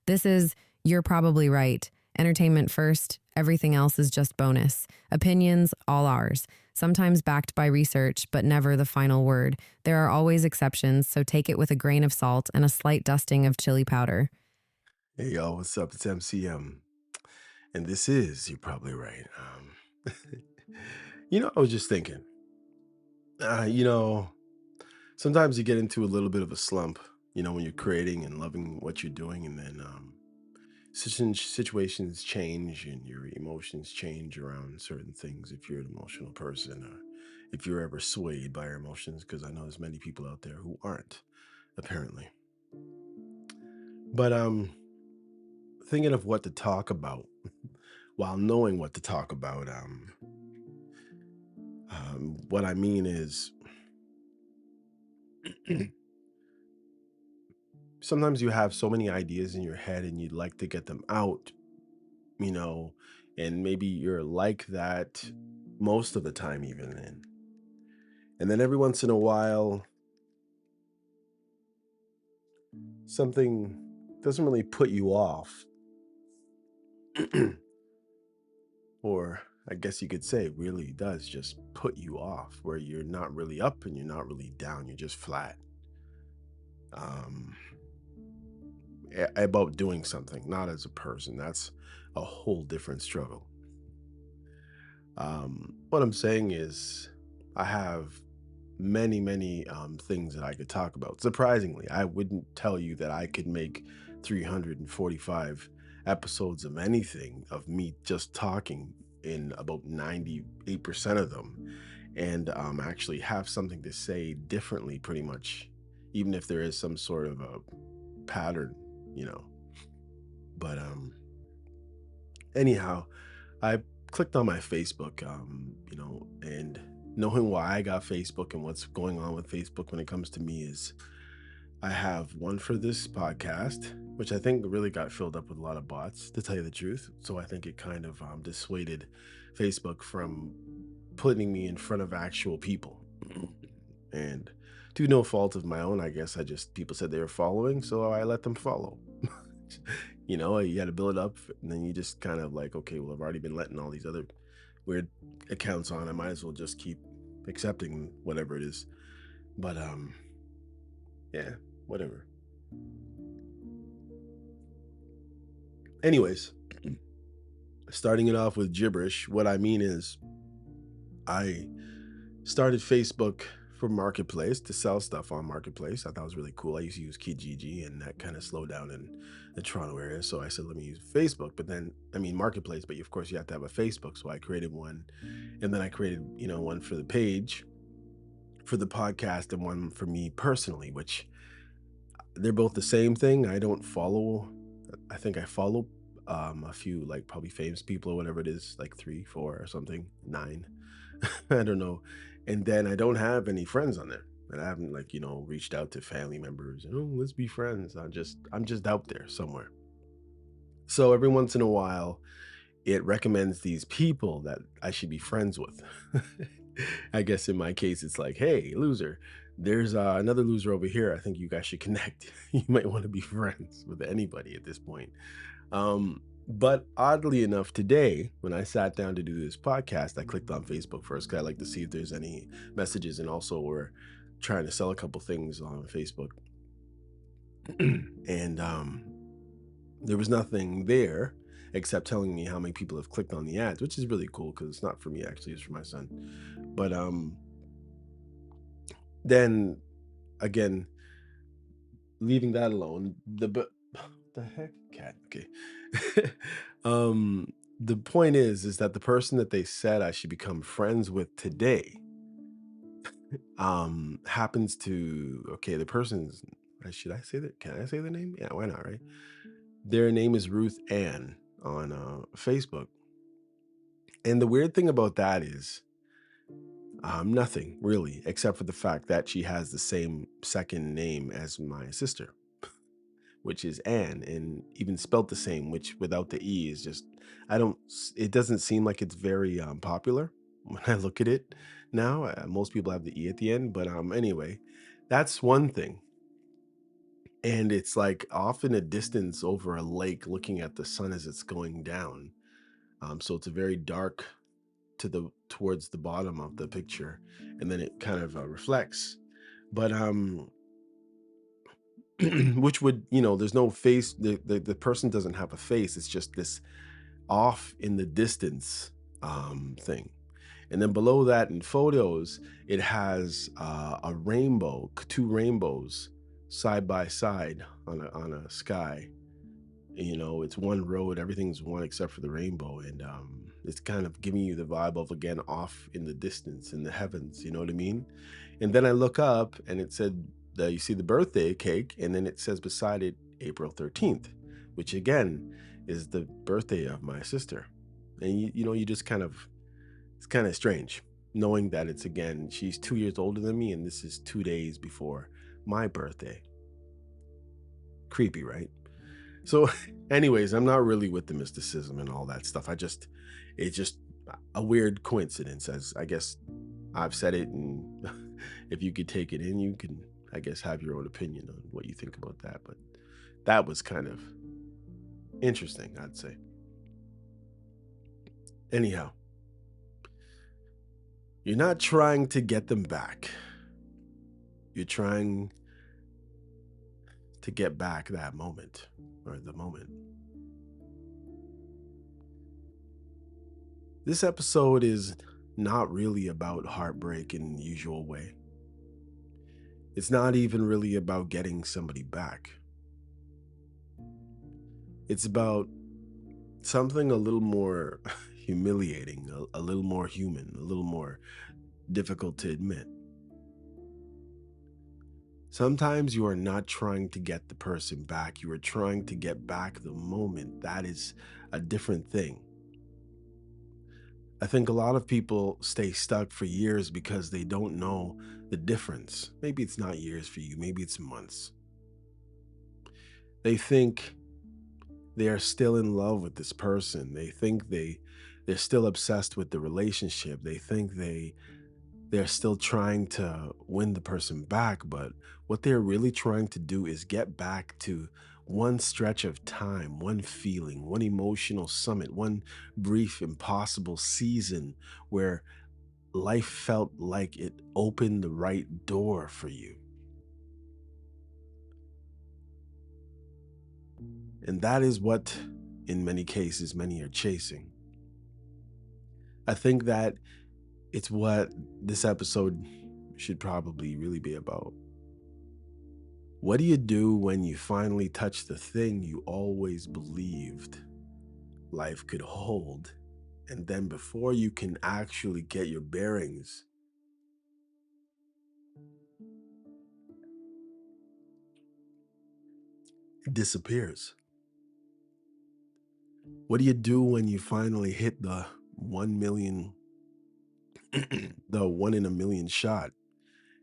This is You're Probably Right. Entertainment first, everything else is just bonus. Opinions, all ours. Sometimes backed by research, but never the final word. There are always exceptions, so take it with a grain of salt and a slight dusting of chili powder. Hey y'all, what's up? It's MCM, and this is You're Probably Right. I was just thinking, uh, you know, sometimes you get into a little bit of a slump, when you're creating and loving what you're doing, and then situations change and your emotions change around certain things if you're an emotional person or if you're ever swayed by your emotions, because I know there's many people out there who aren't, apparently. But thinking of what to talk about while knowing what to talk about. What I mean is, sometimes you have so many ideas in your head and you'd like to get them out, you know, and maybe you're like that most of the time, even then. And then every once in a while, something doesn't really put you off, or I guess you could say really does just put you off, where you're not really up and you're not really down, you're just flat. Um, about doing something, not as a person. That's a whole different struggle. What I'm saying is, I have many, many things that I could talk about. Surprisingly, I wouldn't tell you that I could make 345 episodes of anything of me just talking in about 98% of them, and actually have something to say differently, pretty much, even if there is some sort of a pattern, you know. But anyhow, I clicked on my Facebook, and knowing why I got Facebook and what's going on with Facebook when it comes to me is I have one for this podcast, which I think really got filled up with a lot of bots, to tell you the truth. So I think it kind of dissuaded Facebook from putting me in front of actual people. And to no fault of my own, I guess I just, people said they were following, so I let them follow. You had to build it up, and then you just kind of like, okay, well, I've already been letting all these other weird accounts on. I might as well just keep accepting whatever it is. But yeah, whatever. Anyways, starting it off with gibberish, what I mean is I started Facebook for Marketplace to sell stuff on Marketplace. I thought it was really cool. I used to use Kijiji, and that kind of slowed down in the Toronto area. So I said, let me use Facebook. But then, I mean, Marketplace, but of course you have to have a Facebook. So I created one. And then I created, one for the page, for the podcast, and one for me personally, which they're both the same thing. I think I follow a few, like, probably famous people or whatever it is, like 3, 4 or something, 9. I don't know. And then I don't have any friends on there. And I haven't, like, reached out to family members and, oh, let's be friends. I'm just out there somewhere. So every once in a while it recommends these people that I should be friends with. I guess in my case, it's like, hey, loser, there's another loser over here. I think you guys should connect. You might want to be friends with anybody at this point. But oddly enough, today, when I sat down to do this podcast, I clicked on Facebook first because I like to see if there's any messages. And also, we're trying to sell a couple things on Facebook. And there was nothing there except telling me how many people have clicked on the ads, which is really cool because it's not for me, actually, it's for my son. But then again, leaving that alone, the heck, cat. Okay. The point is that the person that they said I should become friends with today happens to, okay, the person's, should I say that? Can I say the name? Yeah, why not, right? Their name is Ruth Ann on Facebook. And the weird thing about that is nothing really, except for the fact that she has the same second name as my sister, which is Anne, and even spelt the same, which without the E is just, it doesn't seem like it's very popular when I look at it now. Most people have the E at the end, but anyway, that's one thing. And it's like off in a distance over a lake looking at the sun as it's going down. So it's a very dark towards the bottom of the picture, and then it kind of reflects. But which would, there's no face. The person doesn't have a face. It's just this off in the distance thing. And then below that in photos, it has a rainbow, two rainbows side by side on a sky. It's one road, everything's one except for the rainbow. And it's kind of giving you the vibe of, again, off in the distance in the heavens. You know what I mean? And then I look up and it said, you see the birthday cake, and then it says beside it April 13th, which again is the birthday of my sister. And you just kind of, it's kind of strange knowing that it's, again, she's 2 years older than me, and this is 2 days before my birthday. Creepy, right? So, anyways, I'm not really with the mysticism and all that stuff. It's just a weird coincidence, as I guess I've said it. And if you could take it in, you can, I guess, have your own opinion on what you think about that. But that was kind of interesting, I'd say. Anyhow, you're not trying to get them back. You're trying to get back that moment, or the moment. This episode is not really about heartbreak in the usual way. It's not even really about getting somebody back. It's about something a little more humiliating, a little more human, a little more difficult to admit. Sometimes you are not trying to get the person back. You are trying to get back the moment. That is a different thing. I think a lot of people stay stuck for years because they don't know the difference. Maybe it's not years for you, maybe it's months. They think they are still in love with this person. They think they're still obsessed with the relationship. They think they're still trying to win the person back, but what they're really trying to do is get back to one stretch of time, one feeling, one emotional summit, one brief impossible season where life felt like it opened the right door for you. And that is what, in many cases, many are chasing. I think that it's what this episode should probably really be about. What do you do when you finally touch the thing you always believed life could hold, and then before you can actually get your bearings, it disappears? What do you do when you finally hit the 1 million, the one in a million shot,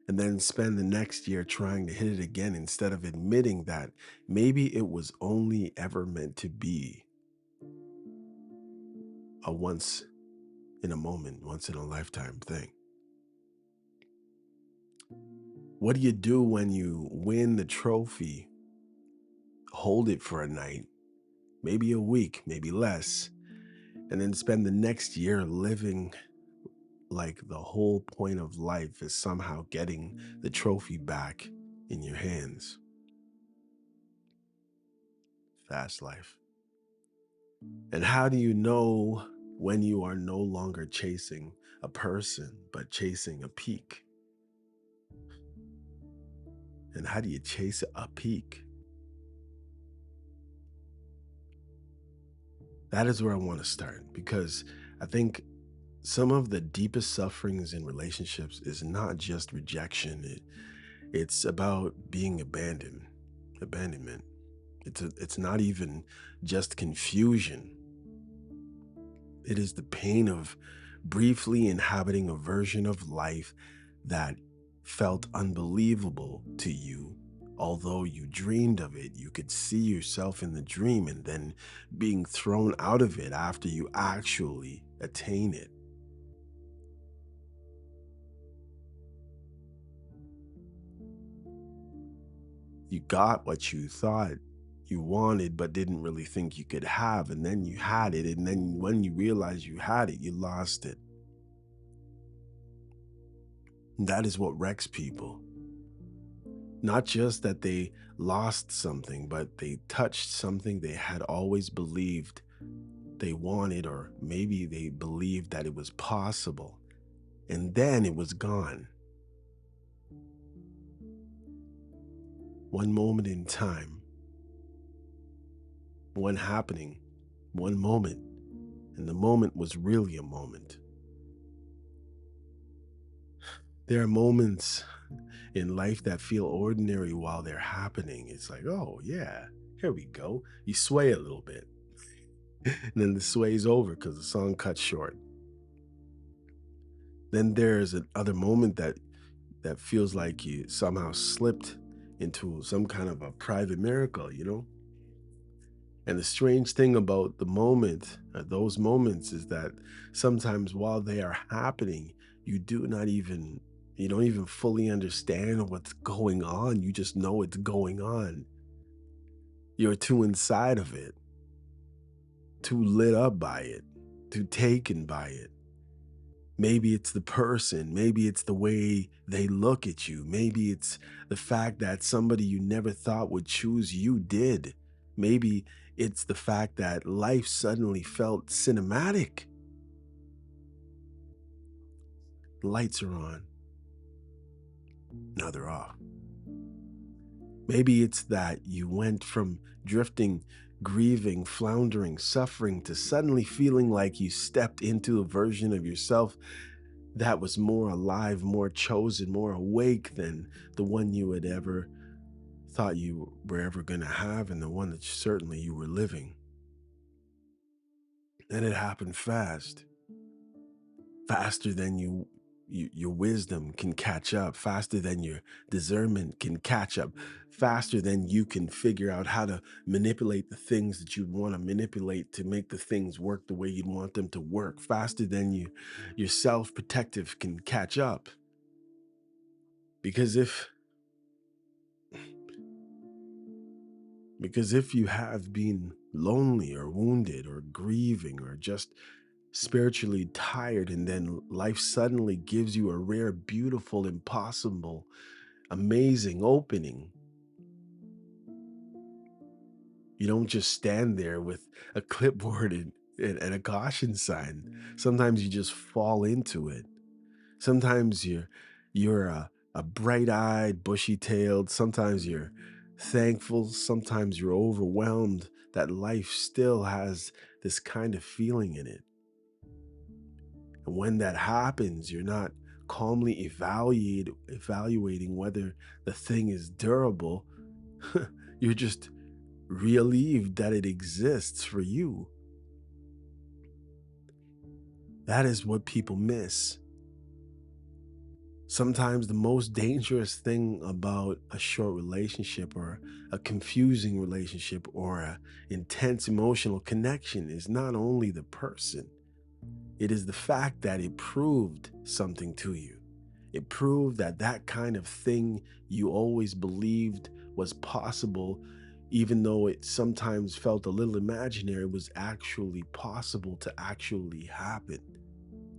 and then spend the next year trying to hit it again instead of admitting that maybe it was only ever meant to be a once in a moment, once in a lifetime thing? What do you do when you win the trophy, hold it for a night, maybe a week, maybe less, and then spend the next year living like the whole point of life is somehow getting the trophy back in your hands? Fast life. And how do you know when you are no longer chasing a person, but chasing a peak? And how do you chase a peak? That is where I want to start, because I think some of the deepest sufferings in relationships is not just rejection. It's about being abandonment. It's not even just confusion. It is the pain of briefly inhabiting a version of life that felt unbelievable to you. Although you dreamed of it, you could see yourself in the dream, and then being thrown out of it after you actually attain it. You got what you thought you wanted, but didn't really think you could have. And then you had it. And then when you realized you had it, you lost it. And that is what wrecks people. Not just that they lost something, but they touched something they had always believed they wanted, or maybe they believed that it was possible. And then it was gone. One moment in time, one happening, one moment. And the moment was really a moment. There are moments in life that feel ordinary while they're happening. It's like, oh, yeah, here we go. You sway a little bit. And then the sway's over because the song cuts short. Then there's another moment that feels like you somehow slipped into some kind of a private miracle. And the strange thing about those moments is that sometimes while they are happening, you do not even, you don't even fully understand what's going on. You just know it's going on. You're too inside of it, too lit up by it, too taken by it. Maybe it's the person, maybe it's the way they look at you, maybe it's the fact that somebody you never thought would choose you did. Maybe it's the fact that life suddenly felt cinematic. The lights are on, now they're off. Maybe it's that you went from drifting, grieving, floundering, suffering to suddenly feeling like you stepped into a version of yourself that was more alive, more chosen, more awake than the one you had ever thought you were ever going to have, and the one that certainly you were living. And it happened fast, faster than your wisdom can catch up, faster than your discernment can catch up, faster than you can figure out how to manipulate the things that you'd want to manipulate to make the things work the way you'd want them to work, faster than your self-protective can catch up. Because if you have been lonely or wounded or grieving or just spiritually tired, and then life suddenly gives you a rare, beautiful, impossible, amazing opening, you don't just stand there with a clipboard and a caution sign. Sometimes you just fall into it. Sometimes you're a bright-eyed, bushy-tailed. Sometimes you're thankful. Sometimes you're overwhelmed that life still has this kind of feeling in it. And when that happens, you're not calmly evaluating whether the thing is durable. You're just relieved that it exists for you. That is what people miss. Sometimes the most dangerous thing about a short relationship or a confusing relationship or a intense emotional connection is not only the person, it is the fact that it proved something to you. It proved that that kind of thing you always believed was possible, even though it sometimes felt a little imaginary, was actually possible to actually happen.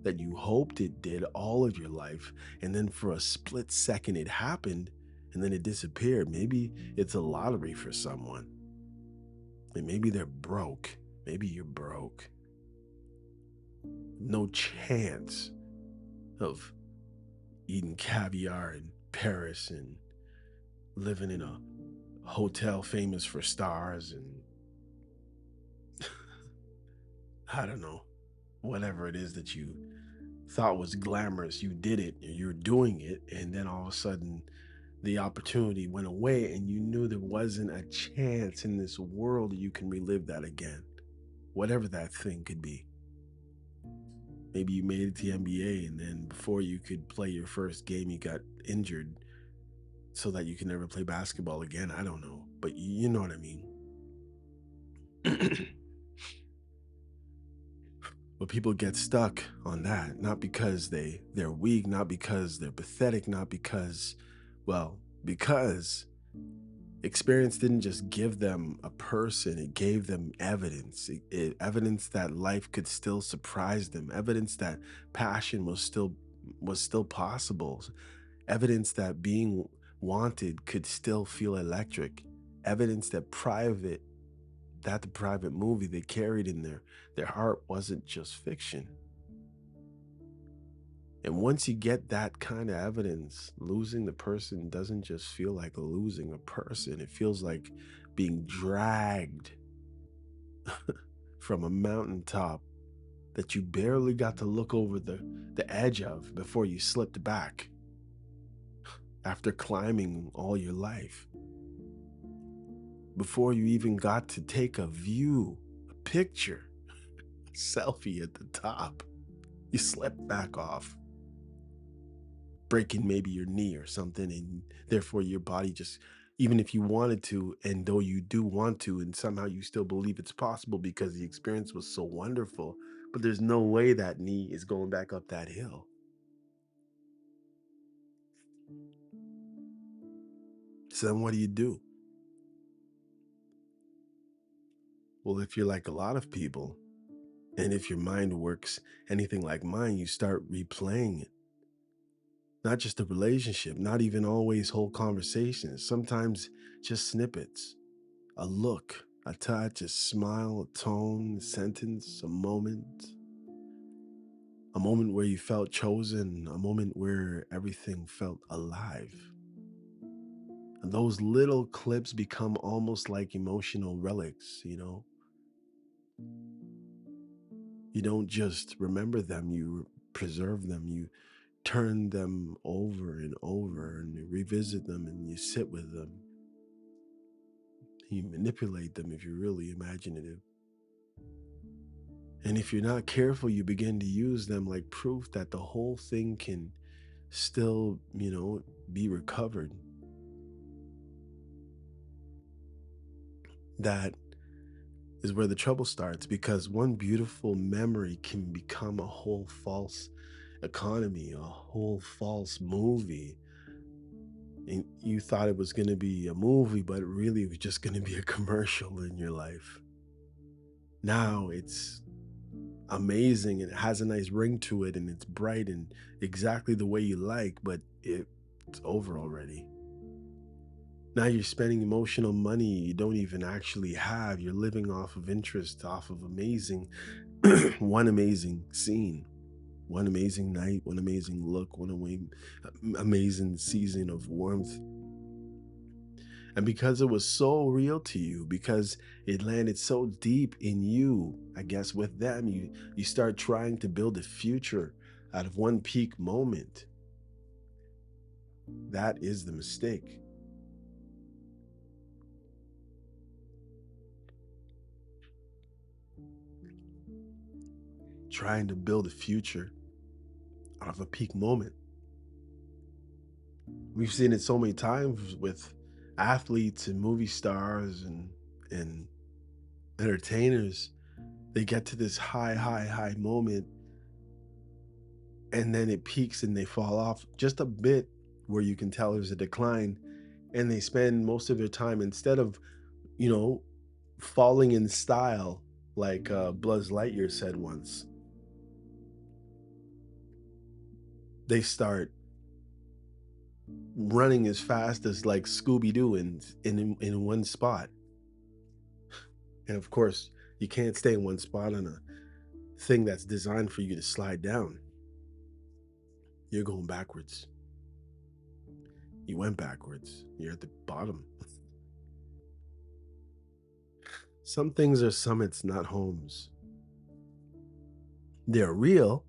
That you hoped it did all of your life, and then for a split second it happened, and then it disappeared. Maybe it's a lottery for someone, and maybe they're broke. Maybe you're broke. No chance of eating caviar in Paris and living in a hotel famous for stars and I don't know, whatever it is that you thought was glamorous. You did it, you're doing it, and then all of a sudden the opportunity went away and you knew there wasn't a chance in this world that you can relive that again, whatever that thing could be. Maybe you made it to the NBA, and then before you could play your first game you got injured so that you can never play basketball again. I don't know, but you know what I mean. But people get stuck on that, not because they're weak, not because they're pathetic, not because, well, because Experience didn't just give them a person, it gave them evidence. Evidence that life could still surprise them, evidence that passion was still possible, evidence that being wanted could still feel electric, evidence that the private movie they carried in their heart wasn't just fiction. And once you get that kind of evidence, losing the person doesn't just feel like losing a person. It feels like being dragged from a mountaintop that you barely got to look over the edge of before you slipped back after climbing all your life. Before you even got to take a view, a picture, a selfie at the top, you slipped back off, breaking maybe your knee or something, and therefore your body just, even if you wanted to, and though you do want to, and somehow you still believe it's possible because the experience was so wonderful, but there's no way that knee is going back up that hill. So then what do you do? Well, if you're like a lot of people, and if your mind works anything like mine, you start replaying it. Not just a relationship, not even always whole conversations, sometimes just snippets. A look, a touch, a smile, a tone, a sentence, a moment where you felt chosen, a moment where everything felt alive. And those little clips become almost like emotional relics. You don't just remember them, you preserve them, you turn them over and over, and you revisit them and you sit with them. You manipulate them if you're really imaginative. And if you're not careful, you begin to use them like proof that the whole thing can still be recovered. That is where the trouble starts because one beautiful memory can become a whole false economy, a whole false movie. And you thought it was going to be a movie, but really it was just going to be a commercial in your life. Now it's amazing and it has a nice ring to it and it's bright and exactly the way you like, but it's over already. Now you're spending emotional money you don't even actually have. You're living off of interest, off of amazing, one amazing scene, one amazing night, one amazing look, amazing season of warmth. And because it was so real to you, because it landed so deep in you, I guess with them, you start trying to build a future out of one peak moment. That is the mistake. Trying to build a future out of a peak moment. We've seen it so many times with athletes and movie stars and entertainers. They get to this high, high, high moment and then it peaks and they fall off just a bit where you can tell there's a decline and they spend most of their time instead of you know falling in style like Buzz Lightyear said once. They start running as fast as like Scooby-Doo in one spot. And of course you can't stay in one spot on a thing that's designed for you to slide down. You're going backwards. You went backwards, you're at the bottom. Some things are summits, not homes. They're real,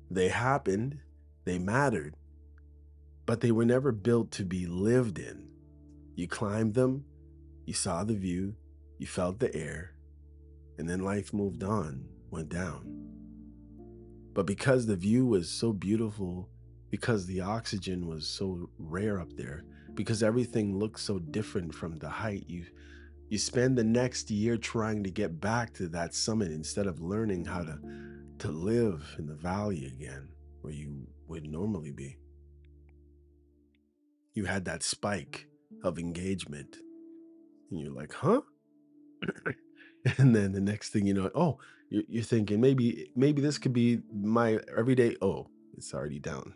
they happened, they mattered, but they were never built to be lived in. You climbed them, you saw the view, you felt the air, and then life moved on, went down. But because the view was so beautiful, because the oxygen was so rare up there, because everything looked so different from the height, you spend the next year trying to get back to that summit instead of learning how to live in the valley again where you would normally be. You had that spike of engagement. And you're like, huh? And then the next thing you know, oh, you're thinking maybe this could be my everyday. Oh, it's already down.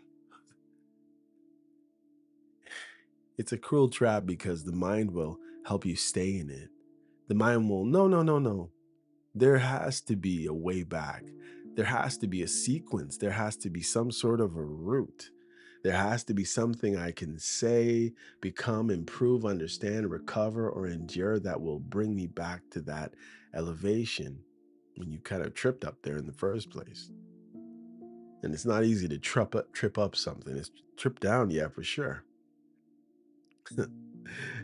It's a cruel trap because the mind will help you stay in it. The mind will, no, no, no, no. There has to be a way back. There has to be a sequence. There has to be some sort of a route. There has to be something I can say, become, improve, understand, recover, or endure that will bring me back to that elevation when you kind of tripped up there in the first place. And it's not easy to trip up something. It's trip down, yeah, for sure.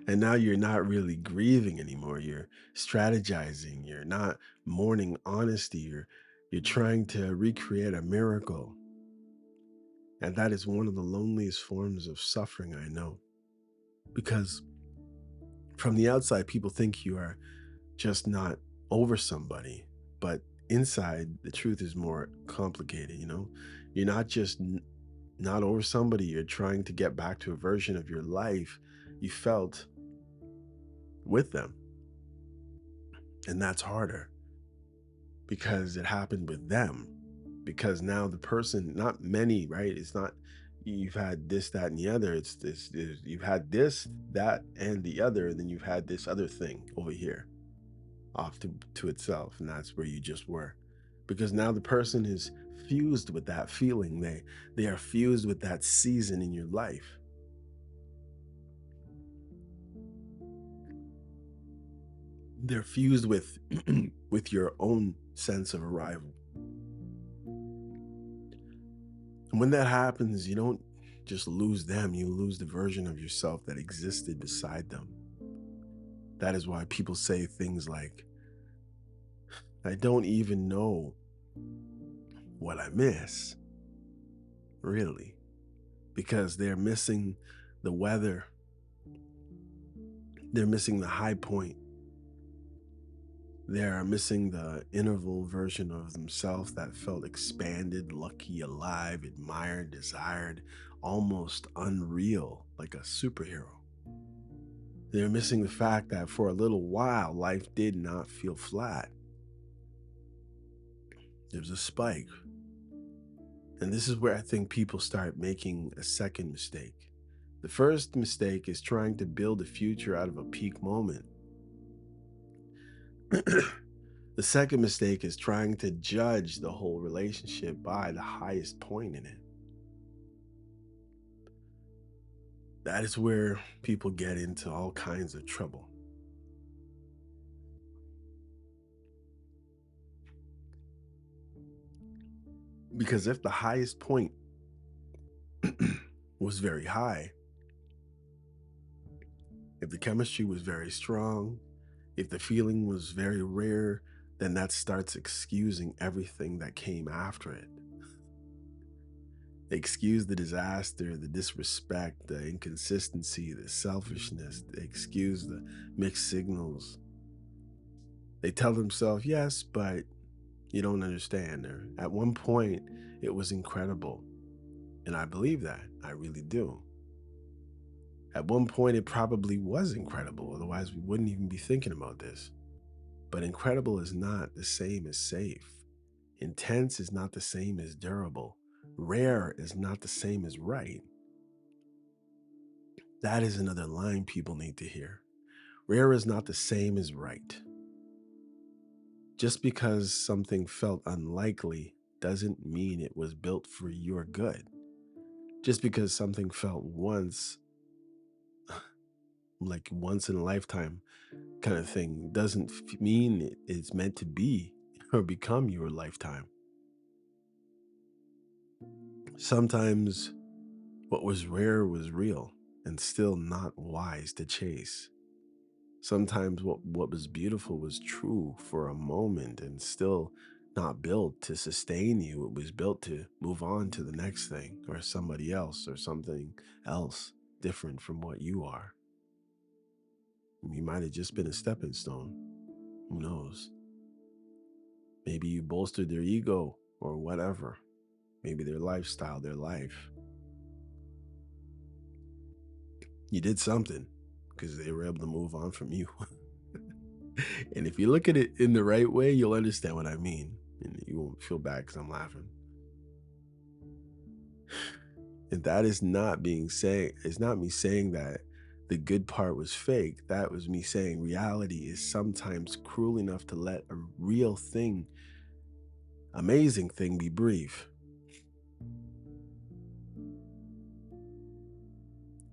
And now you're not really grieving anymore. You're strategizing. You're not mourning honesty. You're trying to recreate a miracle. And that is one of the loneliest forms of suffering I know. Because from the outside, people think you are just not over somebody. But inside, the truth is more complicated. You're not just not over somebody, you're trying to get back to a version of your life you felt with them. And that's harder because it happened with them. Because now the person, not many, right? It's not you've had this, that, and the other. It's you've had this, that, and the other, and then you've had this other thing over here off to itself. And that's where you just were. Because now the person is fused with that feeling. They are fused with that season in your life. They're fused with with your own sense of arrival. And when that happens, you don't just lose them, you lose the version of yourself that existed beside them. That is why people say things like, I don't even know what I miss, really, because they're missing the weather, they're missing the high point, they're missing the interval version of themselves that felt expanded, lucky, alive, admired, desired, almost unreal, like a superhero. They're missing the fact that for a little while, life did not feel flat. There was a spike. And this is where I think people start making a second mistake. The first mistake is trying to build a future out of a peak moment. The second mistake is trying to judge the whole relationship by the highest point in it. That is where people get into all kinds of trouble. Because if the highest point was very high, if the chemistry was very strong, if the feeling was very rare, then that starts excusing everything that came after it. They excuse the disaster, the disrespect, the inconsistency, the selfishness. They excuse the mixed signals. They tell themselves, yes, but you don't understand. Or at one point, it was incredible. And I believe that. I really do. At one point, it probably was incredible. Otherwise, we wouldn't even be thinking about this. But incredible is not the same as safe. Intense is not the same as durable. Rare is not the same as right. That is another line people need to hear. Rare is not the same as right. Just because something felt unlikely doesn't mean it was built for your good. Just because something felt like once in a lifetime kind of thing, doesn't mean it's meant to be or become your lifetime. Sometimes what was rare was real and still not wise to chase. Sometimes what was beautiful was true for a moment and still not built to sustain you. It was built to move on to the next thing or somebody else or something else different from what you are. You might have just been a stepping stone. Who knows? Maybe you bolstered their ego or whatever. Maybe their lifestyle, their life. You did something because they were able to move on from you. And if you look at it in the right way, you'll understand what I mean. And you won't feel bad because I'm laughing. And that is not being saying, it's not me saying that the good part was fake. That was me saying reality is sometimes cruel enough to let a real thing, amazing thing be brief.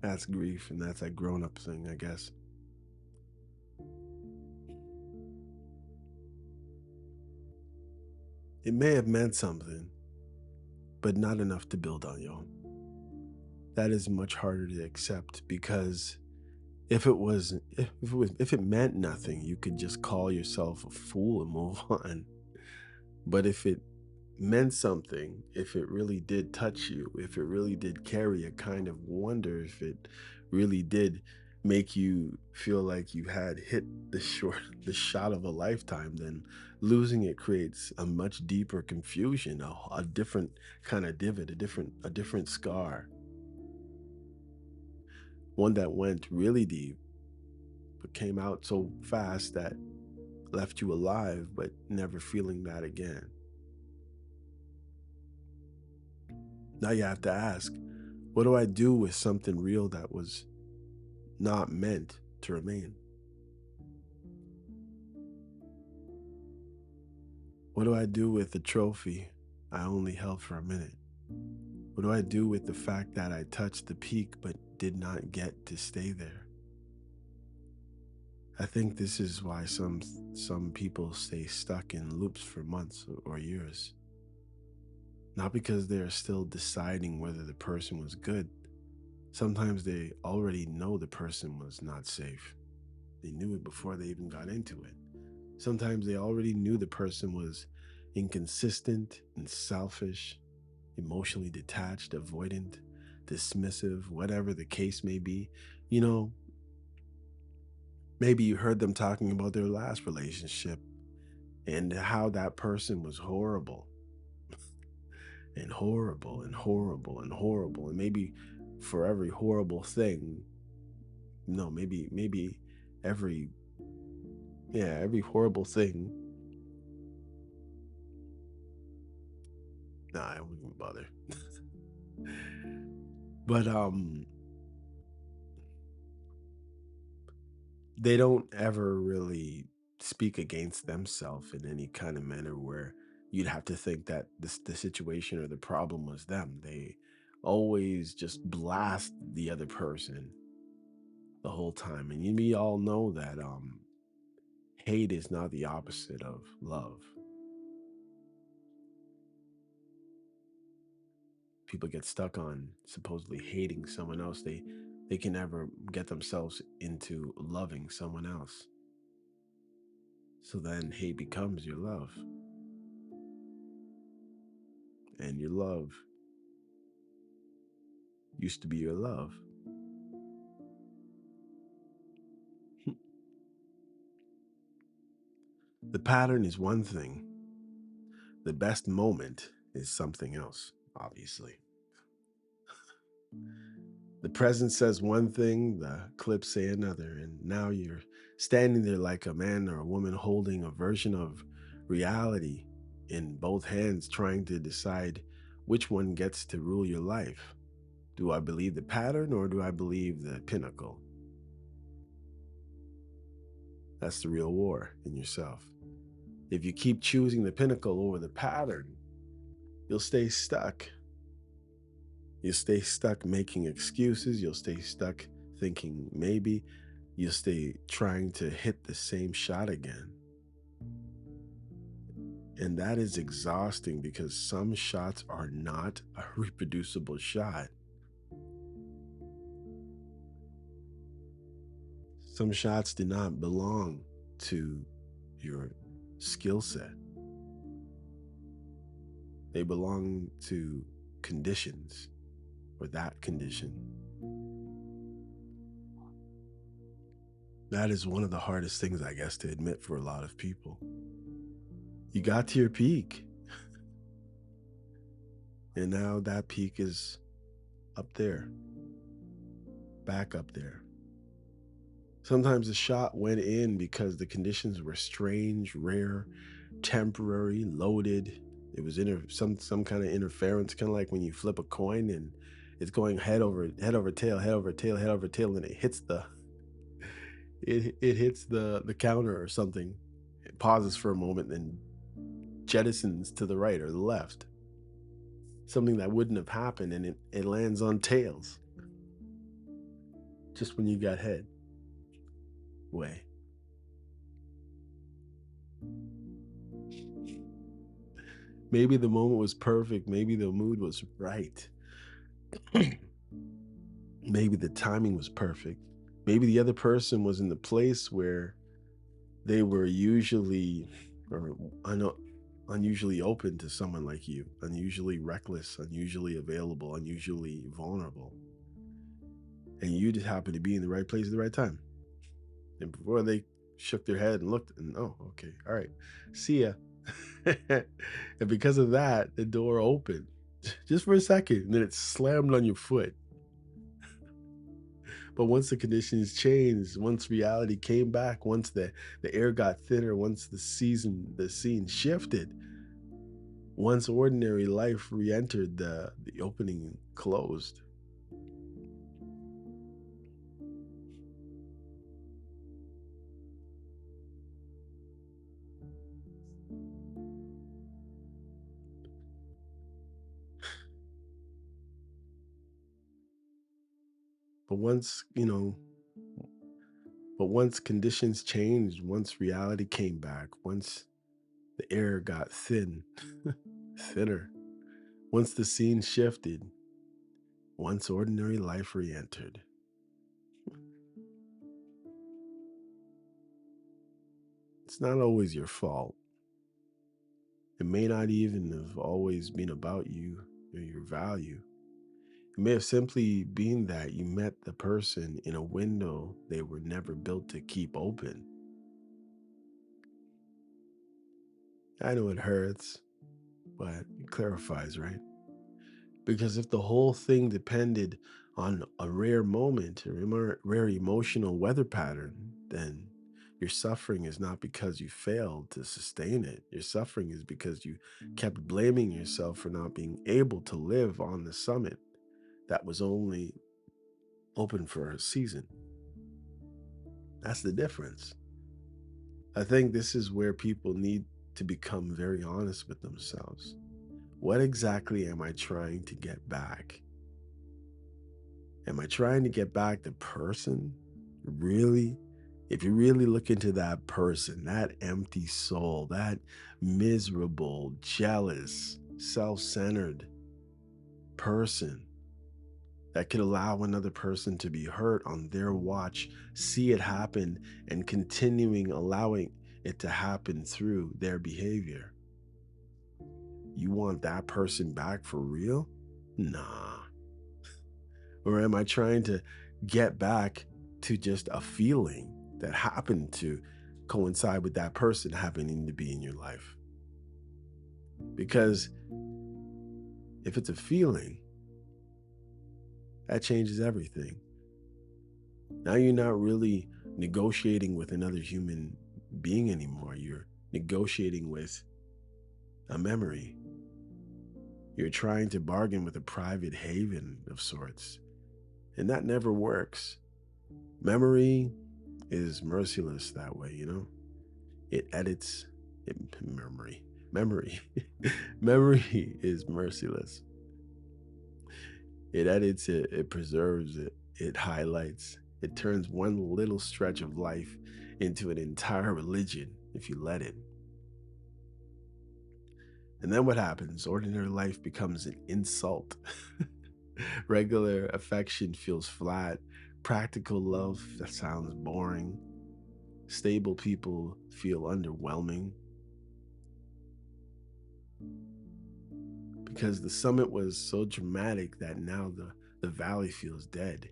That's grief, and that's a grown up thing, I guess. It may have meant something, but not enough to build on, y'all. That is much harder to accept because if it meant nothing, you could just call yourself a fool and move on. But if it meant something, if it really did touch you, if it really did carry a kind of wonder, if it really did make you feel like you had hit the shot of a lifetime, then losing it creates a much deeper confusion, a different kind of divot, a different scar, one that went really deep but came out so fast that left you alive but never feeling that again. Now you have to ask, what do I do with something real that was not meant to remain? What do I do with the trophy I only held for a minute? What do I do with the fact that I touched the peak but did not get to stay there? I think this is why some people stay stuck in loops for months or years. Not because they are still deciding whether the person was good. Sometimes they already know the person was not safe. They knew it before they even got into it. Sometimes they already knew the person was inconsistent and selfish, emotionally detached, avoidant, dismissive, whatever the case may be. You know, maybe you heard them talking about their last relationship and how that person was horrible and horrible and horrible and horrible. And maybe for every horrible thing, no, maybe every, yeah, every horrible thing. Nah, I wouldn't even bother. But they don't ever really speak against themselves in any kind of manner where you'd have to think that the situation or the problem was them. They always just blast the other person the whole time. And we all know that hate is not the opposite of love. People get stuck on supposedly hating someone else. They can never get themselves into loving someone else. So then hate becomes your love, and your love used to be your love. The pattern is one thing. The best moment is something else, obviously. The present says one thing, the clips say another, and now you're standing there like a man or a woman holding a version of reality in both hands, trying to decide which one gets to rule your life. Do I believe the pattern or do I believe the pinnacle? That's the real war in yourself. If you keep choosing the pinnacle over the pattern, you'll stay stuck. You'll stay stuck making excuses. You'll stay stuck thinking maybe. You'll stay trying to hit the same shot again. And that is exhausting because some shots are not a reproducible shot. Some shots do not belong to your skill set, they belong to conditions or that condition. That is one of the hardest things, I guess, to admit for a lot of people. You got to your peak, and now that peak is up there, back up there. Sometimes the shot went in because the conditions were strange, rare, temporary, loaded. It was some kind of interference, kind of like when you flip a coin and it's going head over tail, head over tail, head over tail, and it hits it hits the counter or something. It pauses for a moment, then jettisons to the right or the left. Something that wouldn't have happened, and it lands on tails just when you got head way. Maybe the moment was perfect. Maybe the mood was right. Maybe the timing was perfect. Maybe the other person was in the place where they were usually or un- unusually open to someone like you, unusually reckless, unusually available, unusually vulnerable. And you just happened to be in the right place at the right time. And before they shook their head and looked, and oh, okay, all right, see ya. And because of that, the door opened just for a second, and then it slammed on your foot. But once the conditions changed, once reality came back, once the air got thinner, once the scene shifted, once ordinary life re-entered, the opening closed. But once conditions changed, once reality came back, once the air got thinner, once the scene shifted, once ordinary life re-entered. It's not always your fault. It may not even have always been about you or your value. It may have simply been that you met the person in a window they were never built to keep open. I know it hurts, but it clarifies, right? Because if the whole thing depended on a rare moment or rare emotional weather pattern, then your suffering is not because you failed to sustain it. Your suffering is because you kept blaming yourself for not being able to live on the summit that was only open for a season. That's the difference. I think this is where people need to become very honest with themselves. What exactly am I trying to get back? Am I trying to get back the person? Really? If you really look into that person, that empty soul, that miserable, jealous, self centered person that could allow another person to be hurt on their watch, see it happen, and continuing allowing it to happen through their behavior. You want that person back for real? Nah. Or am I trying to get back to just a feeling that happened to coincide with that person happening to be in your life? Because if it's a feeling, that changes everything. Now you're not really negotiating with another human being anymore. You're negotiating with a memory. You're trying to bargain with a private haven of sorts. And that never works. Memory is merciless that way, you know? It edits it, memory. Memory is merciless. It edits it, it preserves it, it highlights, it turns one little stretch of life into an entire religion if you let it. And then what happens? Ordinary life becomes an insult. Regular affection feels flat. Practical love, that sounds boring. Stable people feel underwhelming because the summit was so dramatic that now the valley feels dead.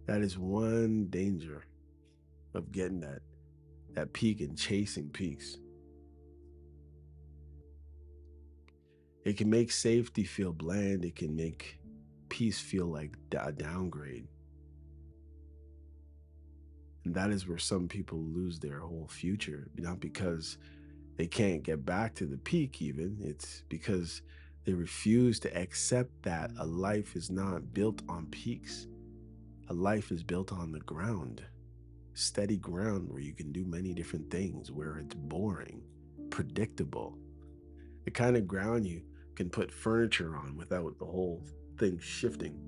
That is one danger of getting that peak and chasing peaks. It can make safety feel bland. It can make peace feel like a downgrade. And that is where some people lose their whole future, not because they can't get back to the peak, even. It's because they refuse to accept that a life is not built on peaks. A life is built on the ground, steady ground where you can do many different things, where it's boring, predictable, the kind of ground you can put furniture on without the whole thing shifting.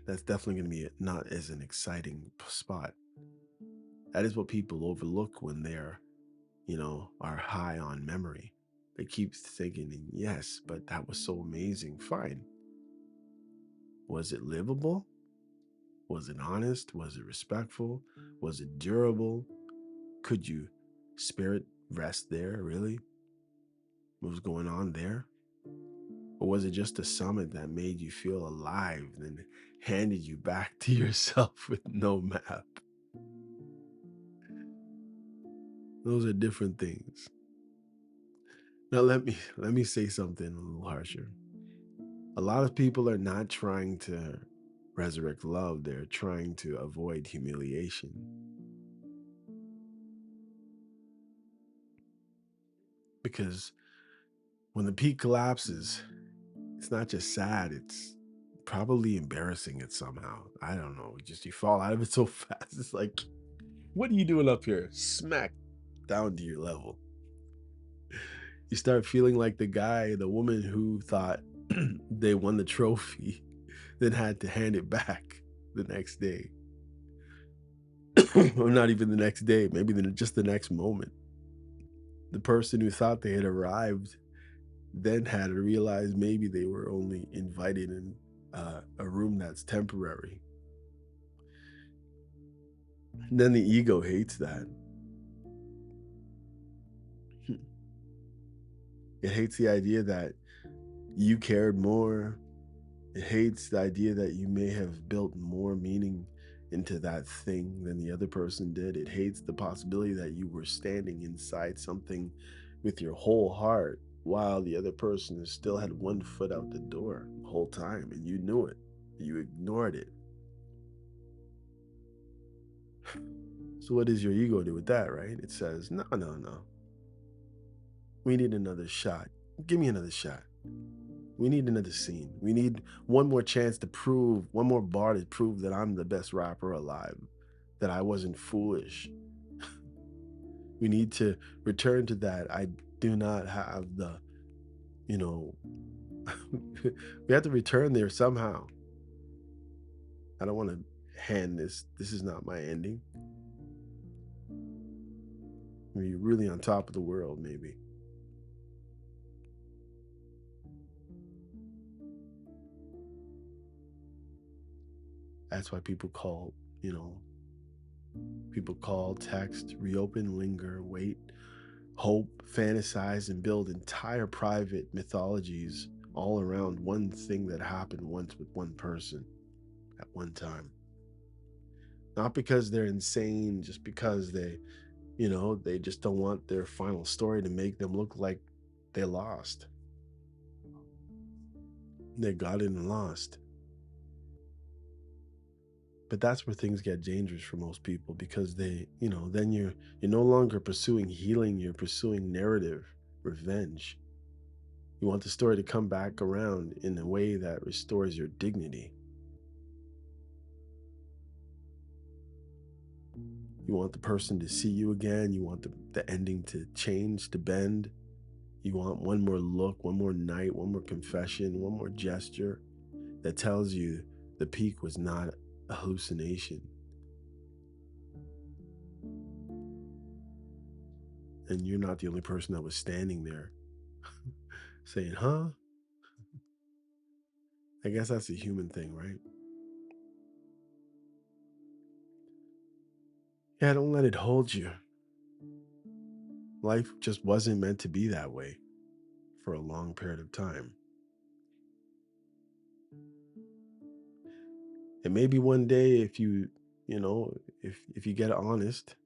That's definitely going to be not as an exciting spot. That is what people overlook when they're, are high on memory. They keep thinking, yes, but that was so amazing. Fine. Was it livable? Was it honest? Was it respectful? Was it durable? Could you spirit rest there, really? What was going on there? Or was it just a summit that made you feel alive and then handed you back to yourself with no map? Those are different things. Now let me say something a little harsher. A lot of people are not trying to resurrect love, they're trying to avoid humiliation. Because when the peak collapses, it's not just sad, it's probably embarrassing it somehow. I don't know. Just you fall out of it so fast. It's like, what are you doing up here? Smack down to your level. You start feeling like the woman who thought they won the trophy, then had to hand it back the next day. Or not even the next day, maybe just the next moment. The person who thought they had arrived then had to realize maybe they were only invited in a room that's temporary. And then the ego hates that. It hates the idea that you cared more. It hates the idea that you may have built more meaning into that thing than the other person did. It hates the possibility that you were standing inside something with your whole heart while the other person still had one foot out the door the whole time and you knew it. You ignored it. So, what does your ego do with that, right? It says, no, no, no. We need another shot. Give me another shot. We need another scene. We need one more chance to prove, one more bar to prove that I'm the best rapper alive, that I wasn't foolish. We need to return to that. I do not have the, you know, we have to return there somehow. I don't want to hand this. This is not my ending. We're really on top of the world, maybe. That's why people call, text, reopen, linger, wait, hope, fantasize, and build entire private mythologies all around one thing that happened once with one person at one time. Not because they're insane, just because they just don't want their final story to make them look like they lost. They got it and lost. But that's where things get dangerous for most people because then you're no longer pursuing healing, you're pursuing narrative, revenge. You want the story to come back around in a way that restores your dignity. You want the person to see you again. You want the ending to change, to bend. You want one more look, one more night, one more confession, one more gesture that tells you the peak was not a hallucination. And you're not the only person that was standing there saying, huh? I guess that's a human thing, right? Yeah, don't let it hold you. Life just wasn't meant to be that way for a long period of time. And maybe one day if you, you know, if you get honest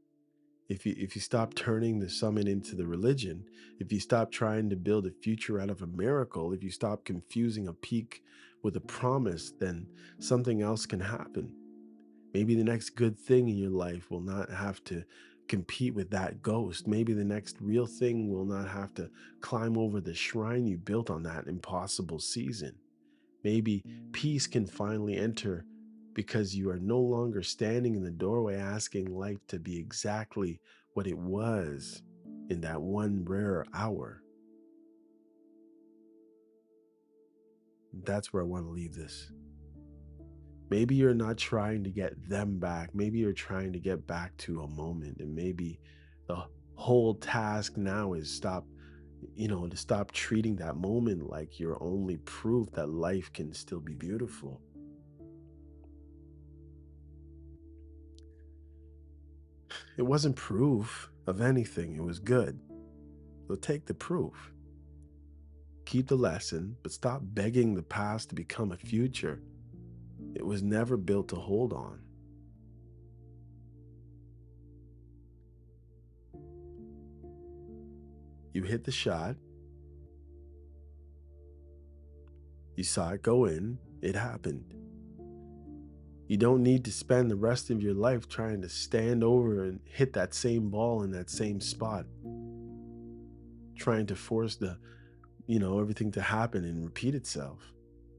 if you stop turning the summit into the religion, if you stop trying to build a future out of a miracle, if you stop confusing a peak with a promise, then something else can happen. Maybe the next good thing in your life will not have to compete with that ghost. Maybe the next real thing will not have to climb over the shrine you built on that impossible season. Maybe peace can finally enter because you are no longer standing in the doorway asking life to be exactly what it was in that one rare hour. That's where I want to leave this. Maybe you're not trying to get them back. Maybe you're trying to get back to a moment. And maybe the whole task now is to stop treating that moment like your only proof that life can still be beautiful. It wasn't proof of anything, it was good. So take the proof. Keep the lesson, but stop begging the past to become a future. It was never built to hold on. You hit the shot, you saw it go in, it happened. You don't need to spend the rest of your life trying to stand over and hit that same ball in that same spot, trying to force everything to happen and repeat itself.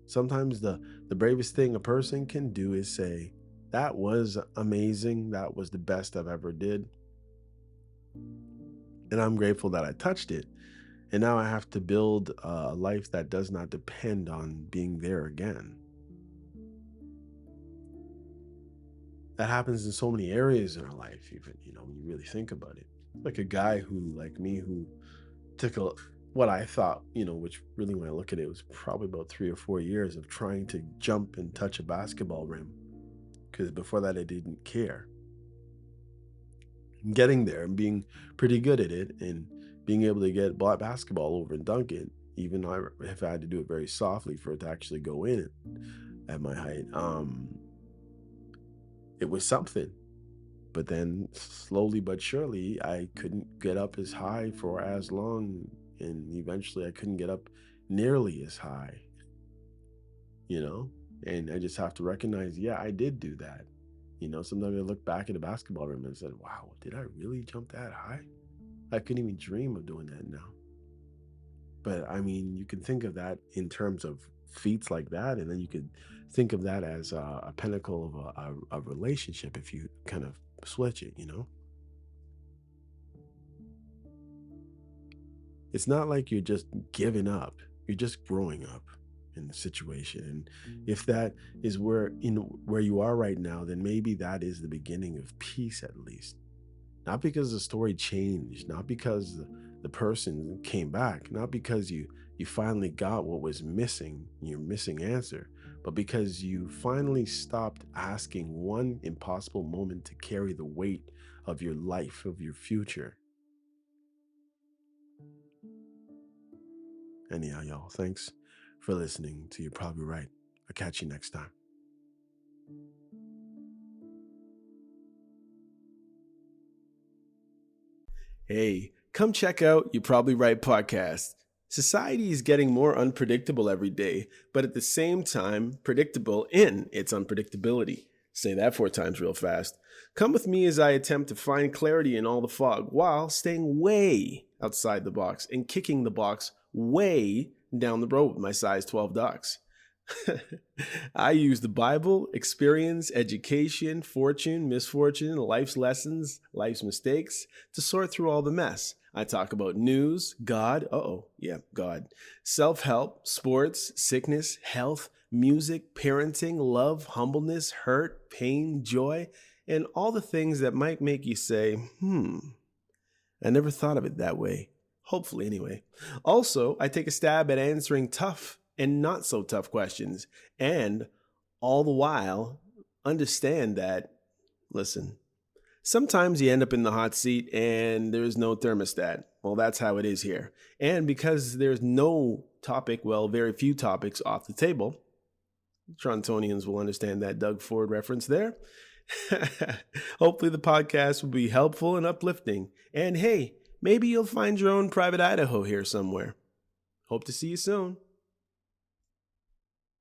Sometimes the bravest thing a person can do is say, that was amazing, that was the best I've ever did, and I'm grateful that I touched it, and now I have to build a life that does not depend on being there again. That happens in so many areas in our life, even when you really think about it. Like a guy who, like me, who took what I thought, which really, when I look at it, was probably about 3 or 4 years of trying to jump and touch a basketball rim, because before that I didn't care. Getting there and being pretty good at it, and being able to get basketball over and dunk it, even if I had to do it very softly for it to actually go in at my height. It was something. But then slowly but surely, I couldn't get up as high for as long. And eventually I couldn't get up nearly as high, you know? And I just have to recognize, yeah, I did do that. Sometimes I look back at a basketball rim and said, wow, did I really jump that high? I couldn't even dream of doing that now. But I mean, you can think of that in terms of feats like that. And then you could think of that as a pinnacle of a relationship if you kind of switch it. It's not like you're just giving up, you're just growing up in the situation. And if that is where you are right now, then maybe that is the beginning of peace, at least. Not because the story changed, not because the person came back, not because you finally got what was missing, your missing answer, but because you finally stopped asking one impossible moment to carry the weight of your life, of your future. Anyhow, y'all, thanks for listening to You're Probably Right. I'll catch you next time. Hey, come check out You're Probably Right podcast. Society is getting more unpredictable every day, but at the same time, predictable in its unpredictability. Say that 4 times real fast. Come with me as I attempt to find clarity in all the fog while staying way outside the box and kicking the box way down the road with my size 12 ducks. I use the Bible, experience, education, fortune, misfortune, life's lessons, life's mistakes to sort through all the mess. I talk about news, God, God, self-help, sports, sickness, health, music, parenting, love, humbleness, hurt, pain, joy, and all the things that might make you say, I never thought of it that way. Hopefully, anyway. Also, I take a stab at answering tough and not so tough questions, and all the while understand that, listen, sometimes you end up in the hot seat and there's no thermostat. Well, that's how it is here. And because there's no topic, very few topics off the table, Torontonians will understand that Doug Ford reference there. Hopefully, the podcast will be helpful and uplifting. And hey, maybe you'll find your own private Idaho here somewhere. Hope to see you soon.